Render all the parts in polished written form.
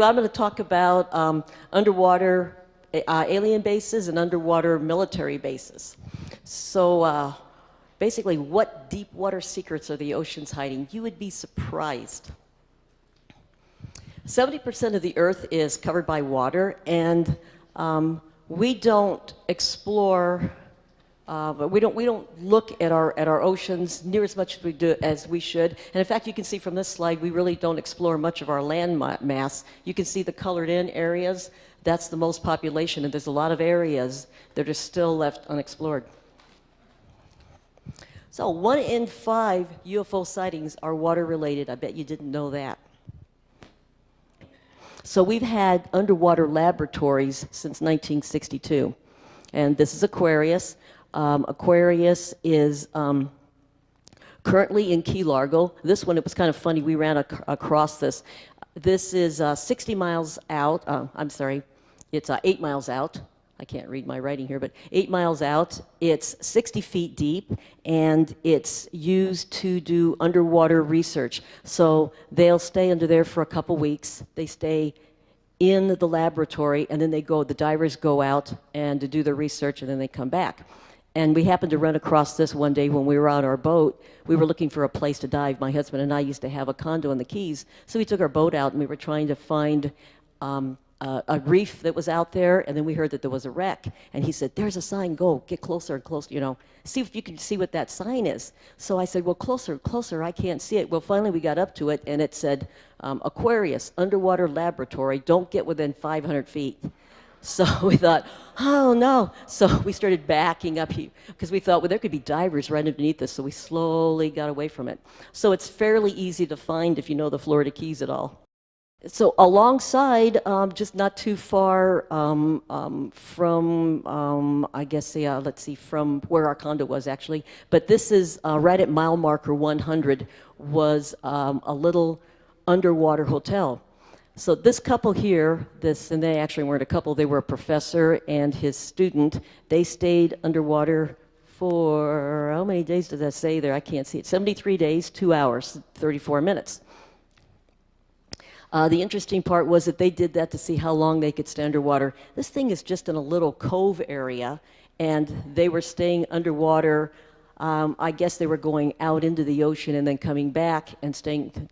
Well, I'm going to talk about underwater alien bases and underwater military bases. So basically, what deep water secrets are the oceans hiding? You would be surprised. 70% of the Earth is covered by water, and we don't explore. But we don't look at our oceans near as much as we should. And in fact, you can see from this slide, we really don't explore much of our land mass. You can see the colored in areas. That's the most population, and there's a lot of areas that are still left unexplored. So 1 in 5 UFO sightings are water related. I bet you didn't know that. So we've had underwater laboratories since 1962. And this is Aquarius. Aquarius is currently in Key Largo. This one, it was kind of funny, we ran across this. This is 60 miles out, I'm sorry, it's 8 miles out. I can't read my writing here, but 8 miles out. It's 60 feet deep, and it's used to do underwater research. So they'll stay under there for a couple weeks. They stay in the laboratory, and then the divers go out and to do the research, and then they come back. And we happened to run across this one day when we were on our boat. We were looking for a place to dive. My husband and I used to have a condo in the Keys, so we took our boat out and we were trying to find a reef that was out there, and then we heard that there was a wreck. And he said, "There's a sign, go, get closer and closer, you know, see if you can see what that sign is." So I said, "Well, closer, closer, I can't see it." Well, finally we got up to it, and it said, Aquarius, Underwater Laboratory, don't get within 500 feet. So we thought, oh no. So we started backing up because we thought, well, there could be divers right underneath this. So we slowly got away from it. So it's fairly easy to find if you know the Florida Keys at all. So alongside, just not too far from, I guess, let's see, from where our condo was actually. But this is right at mile marker 100 was a little underwater hotel. So this couple here, and they actually weren't a couple, they were a professor and his student. They stayed underwater for, how many days did that say there? I can't see it. 73 days, 2 hours, 34 minutes. The interesting part was that they did that to see how long they could stay underwater. This thing is just in a little cove area, and they were staying underwater. I guess they were going out into the ocean and then coming back and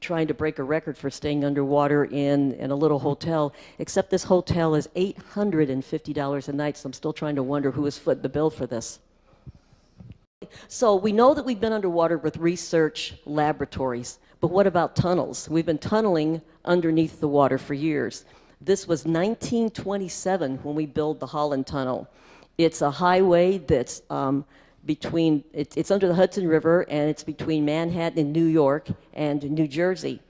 trying to break a record for staying underwater in a little hotel, except this hotel is $850 a night, so I'm still trying to wonder who has footed the bill for this. So we know that we've been underwater with research laboratories, but what about tunnels? We've been tunneling underneath the water for years. This was 1927 when we built the Holland Tunnel. It's a highway that's it's under the Hudson River, and it's between Manhattan and New York and New Jersey.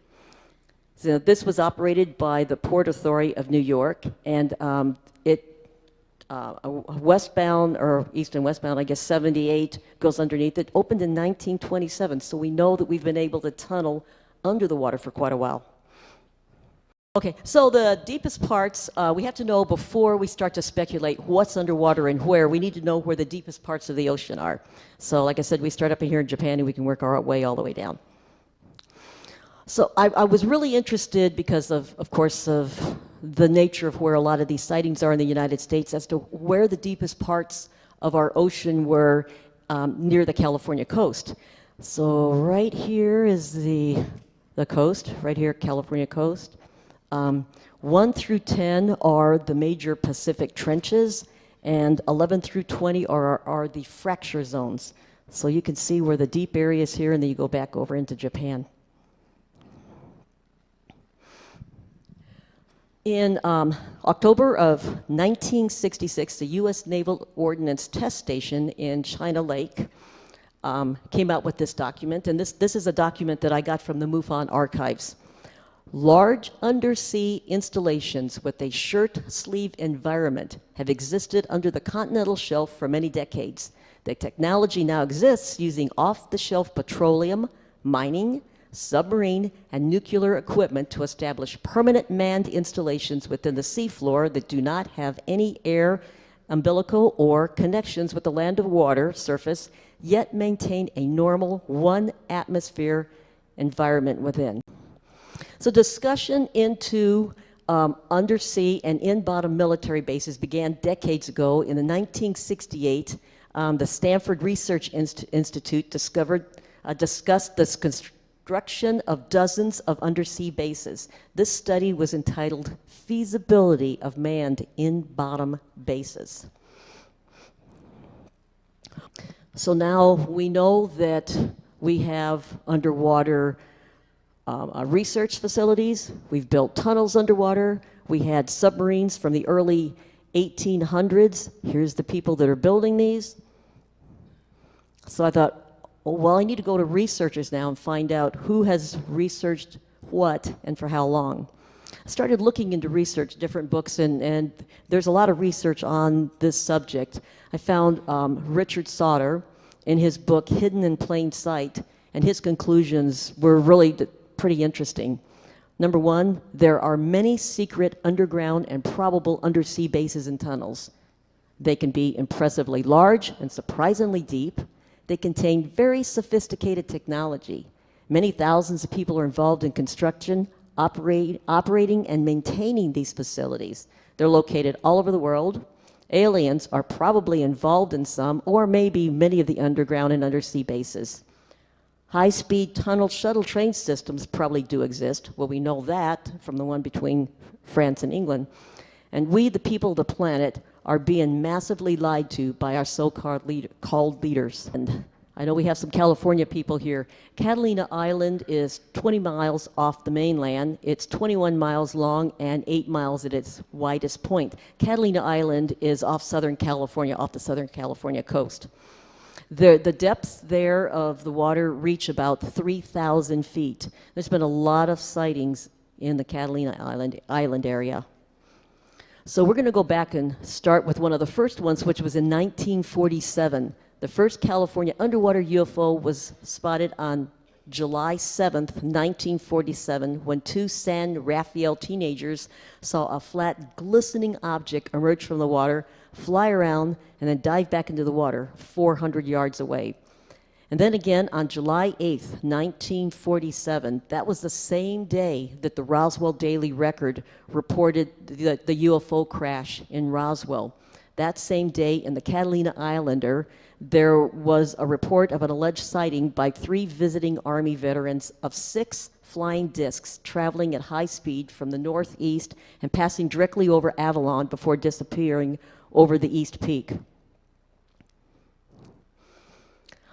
So this was operated by the Port Authority of New York, and westbound, or east and westbound, I guess 78 goes underneath it, opened in 1927, so we know that we've been able to tunnel under the water for quite a while. Okay, so the deepest parts, we have to know before we start to speculate what's underwater and where. We need to know where the deepest parts of the ocean are. So like I said, we start up in here in Japan and we can work our way all the way down. So I was really interested because of course, of the nature of where a lot of these sightings are in the United States as to where the deepest parts of our ocean were near the California coast. So right here is the coast, right here, California coast. 1 through 10 are the major Pacific trenches, and 11 through 20 are the fracture zones. So you can see where the deep areas here, and then you go back over into Japan. In October of 1966, the U.S. Naval Ordnance Test Station in China Lake came out with this document, and this is a document that I got from the MUFON archives. Large undersea installations with a shirt sleeve environment have existed under the continental shelf for many decades. The technology now exists using off-the-shelf petroleum, mining, submarine, and nuclear equipment to establish permanent manned installations within the seafloor that do not have any air, umbilical, or connections with the land or water surface, yet maintain a normal 1 atmosphere environment within. So discussion into undersea and in-bottom military bases began decades ago. In the 1968, the Stanford Research Institute discussed this construction of dozens of undersea bases. This study was entitled Feasibility of Manned In-Bottom Bases. So now we know that we have underwater research facilities. We've built tunnels underwater. We had submarines from the early 1800s. Here's the people that are building these. So I thought, oh, well, I need to go to researchers now and find out who has researched what and for how long. I started looking into research, different books, and there's a lot of research on this subject. I found Richard Sauter in his book, Hidden in Plain Sight, and his conclusions were really pretty interesting. Number one, there are many secret underground and probable undersea bases and tunnels. They can be impressively large and surprisingly deep. They contain very sophisticated technology. Many thousands of people are involved in construction, operating and maintaining these facilities. They're located all over the world. Aliens are probably involved in some, or maybe many of the underground and undersea bases. High-speed tunnel shuttle train systems probably do exist. Well, we know that from the one between France and England. And we, the people of the planet, are being massively lied to by our so-called leaders. And I know we have some California people here. Catalina Island is 20 miles off the mainland. It's 21 miles long and 8 miles at its widest point. Catalina Island is off Southern California, off the Southern California coast. The depths there of the water reach about 3,000 feet. There's been a lot of sightings in the Catalina Island area. So we're going to go back and start with one of the first ones, which was in 1947. The first California underwater UFO was spotted on July 7th, 1947, when two San Rafael teenagers saw a flat, glistening object emerge from the water, fly around, and then dive back into the water 400 yards away. And then again on July 8th, 1947, that was the same day that the Roswell Daily Record reported the UFO crash in Roswell. That same day in the Catalina Islander, there was a report of an alleged sighting by 3 visiting Army veterans of 6 flying discs traveling at high speed from the northeast and passing directly over Avalon before disappearing over the East Peak.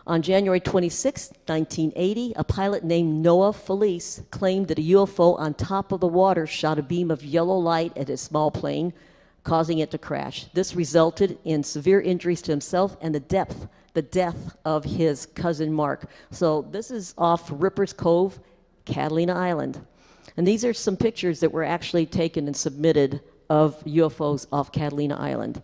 On January 26, 1980, a pilot named Noah Felice claimed that a UFO on top of the water shot a beam of yellow light at his small plane, causing it to crash. This resulted in severe injuries to himself and the death of his cousin Mark. So this is off Rippers Cove, Catalina Island. And these are some pictures that were actually taken and submitted of UFOs off Catalina Island.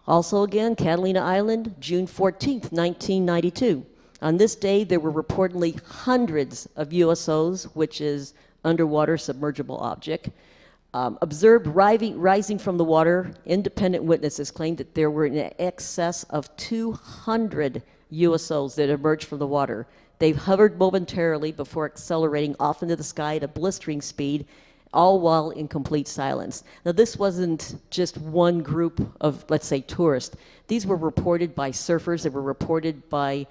Also again, Catalina Island, June 14th, 1992. On this day, there were reportedly hundreds of USOs, which is underwater submergible object, observed rising from the water. Independent witnesses claimed that there were in excess of 200 USOs that emerged from the water. They hovered momentarily before accelerating off into the sky at a blistering speed, all while in complete silence. Now, this wasn't just one group of, let's say, tourists. These were reported by surfers. They were reported by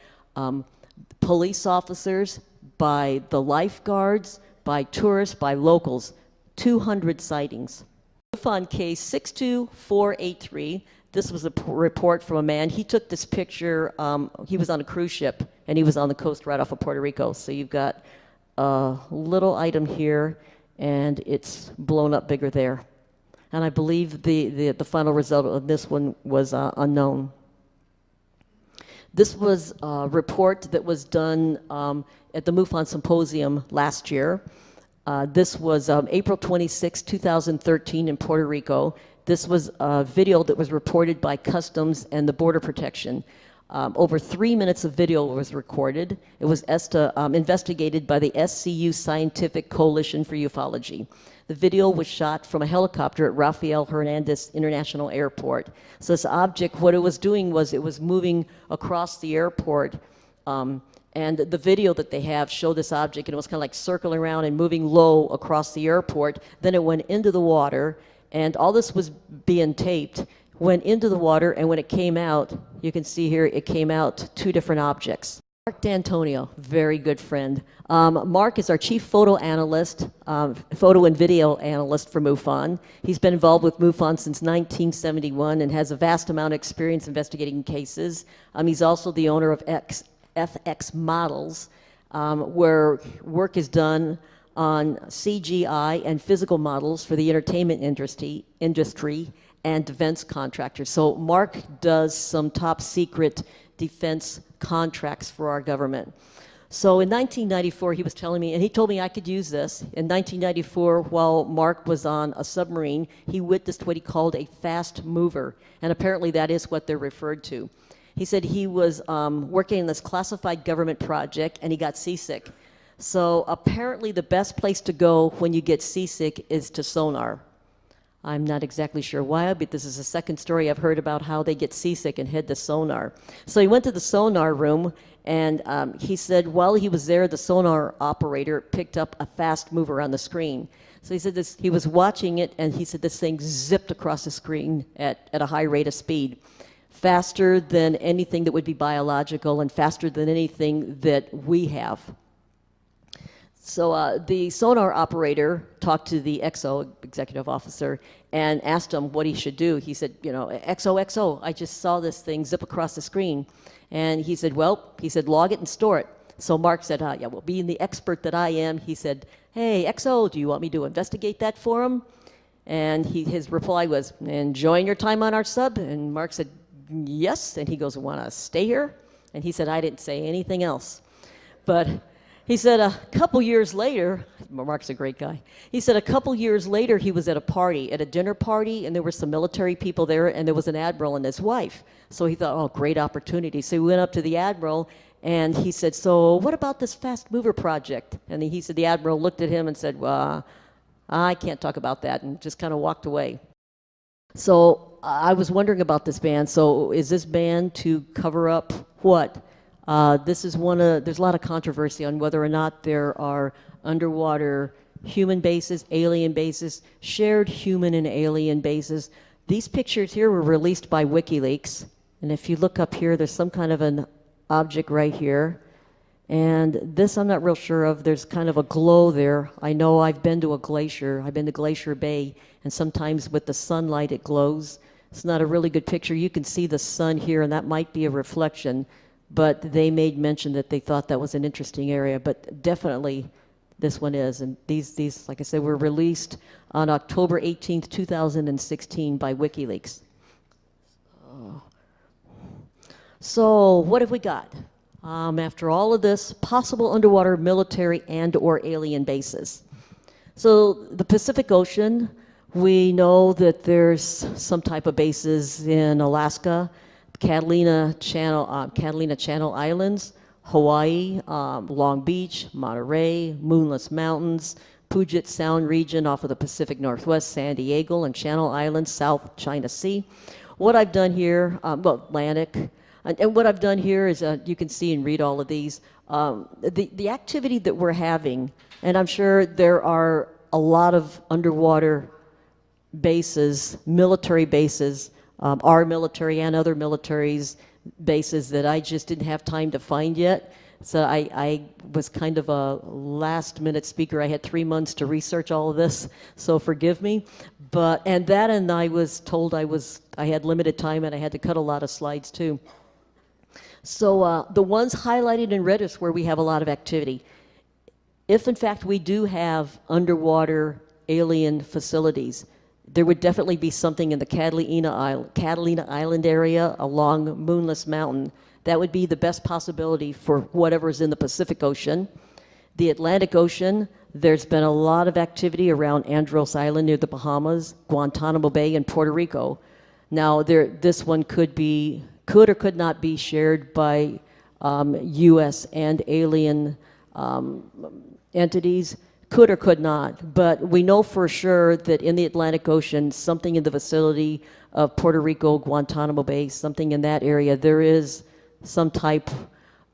police officers, by the lifeguards, by tourists, by locals. 200 sightings. MUFON case 62483. This was a report from a man. He took this picture. He was on a cruise ship, and he was on the coast right off of Puerto Rico. So you've got a little item here, and it's blown up bigger there. And I believe the final result of this one was unknown. This was a report that was done at the MUFON Symposium last year. This was April 26, 2013 in Puerto Rico. This was a video that was reported by Customs and the Border Protection. Over 3 minutes of video was recorded. It was investigated by the SCU Scientific Coalition for Ufology. The video was shot from a helicopter at Rafael Hernandez International Airport. So this object, what it was doing was it was moving across the airport And the video that they have showed this object, and it was kind of like circling around and moving low across the airport. Then it went into the water, and all this was being taped, went into the water, and when it came out, you can see here, it came out 2 different objects. Mark D'Antonio, very good friend. Mark is our chief photo analyst, photo and video analyst for MUFON. He's been involved with MUFON since 1971 and has a vast amount of experience investigating cases. He's also the owner of FX Models, where work is done on CGI and physical models for the entertainment industry and defense contractors. So Mark does some top secret defense contracts for our government. So in 1994, he was telling me, and he told me I could use this. In 1994, while Mark was on a submarine, he witnessed what he called a fast mover, and apparently that is what they're referred to. He said he was working in this classified government project, and he got seasick. So apparently the best place to go when you get seasick is to sonar. I'm not exactly sure why, but this is the second story I've heard about how they get seasick and head to sonar. So he went to the sonar room, and he said while he was there, the sonar operator picked up a fast mover on the screen. So he said he was watching it, and he said this thing zipped across the screen at a high rate of speed, faster than anything that would be biological and faster than anything that we have. So the sonar operator talked to the XO, executive officer, and asked him what he should do. He said, you know, XO, I just saw this thing zip across the screen. And he said, well, log it and store it. So Mark said, yeah, well, being the expert that I am, he said, hey, XO, do you want me to investigate that for him? And his reply was, enjoying your time on our sub? And Mark said, yes. And he goes, want to stay here? And he said, I didn't say anything else. But he said a couple years later, Mark's a great guy, he said a couple years later he was at a party, at a dinner party, and there were some military people there, and there was an admiral and his wife. So he thought, oh, great opportunity. So he went up to the admiral, and he said, so what about this fast mover project? And he said, the admiral looked at him and said, well, I can't talk about that, and just kind of walked away. So I was wondering about this ban. So is this ban to cover up what? This is there's a lot of controversy on whether or not there are underwater human bases, alien bases, shared human and alien bases. These pictures here were released by WikiLeaks. And if you look up here, there's some kind of an object right here. And this I'm not real sure of. There's kind of a glow there. I know I've been to a glacier. I've been to Glacier Bay, and sometimes with the sunlight it glows. It's not a really good picture. You can see the sun here, and that might be a reflection. But they made mention that they thought that was an interesting area. But definitely this one is. And these, like I said, were released on October 18th, 2016 by WikiLeaks. So what have we got? After all of this, possible underwater military and or alien bases. So the Pacific Ocean, we know that there's some type of bases in Alaska, Catalina Channel Islands, Hawaii, Long Beach, Monterey, Moonless Mountains, Puget Sound region off of the Pacific Northwest, San Diego, and Channel Islands, South China Sea. What I've done here, well, Atlantic, and what I've done here is, you can see and read all of these, the activity that we're having, and I'm sure there are a lot of underwater bases, military bases, our military and other militaries' bases that I just didn't have time to find yet. So I was kind of a last-minute speaker. I had 3 months to research all of this, so forgive me. And I was told I had limited time and I had to cut a lot of slides too. So the ones highlighted in red is where we have a lot of activity. If in fact we do have underwater alien facilities, there would definitely be something in the Catalina Island area along Moonless Mountain. That would be the best possibility for whatever's in the Pacific Ocean. The Atlantic Ocean, there's been a lot of activity around Andros Island near the Bahamas, Guantanamo Bay, and Puerto Rico. Now, this one could or could not be shared by U.S. and alien entities. Could or could not, but we know for sure that in the Atlantic Ocean, something in the vicinity of Puerto Rico, Guantanamo Bay, something in that area, there is some type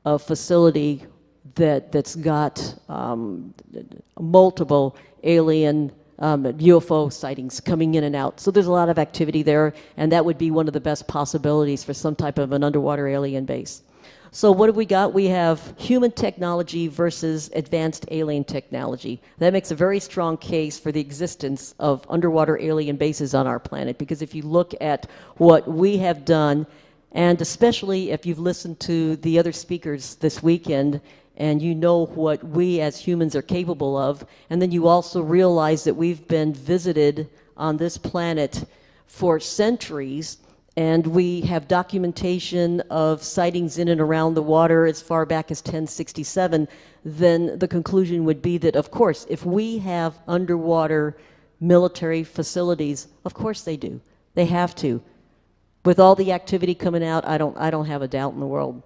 of facility that's got multiple alien UFO sightings coming in and out. So there's a lot of activity there, and that would be one of the best possibilities for some type of an underwater alien base. So what have we got? We have human technology versus advanced alien technology. That makes a very strong case for the existence of underwater alien bases on our planet, because if you look at what we have done, and especially if you've listened to the other speakers this weekend, and you know what we as humans are capable of, and then you also realize that we've been visited on this planet for centuries, and we have documentation of sightings in and around the water as far back as 1067, then the conclusion would be that, of course, if we have underwater military facilities, of course they do. They have to. With all the activity coming out, I don't have a doubt in the world.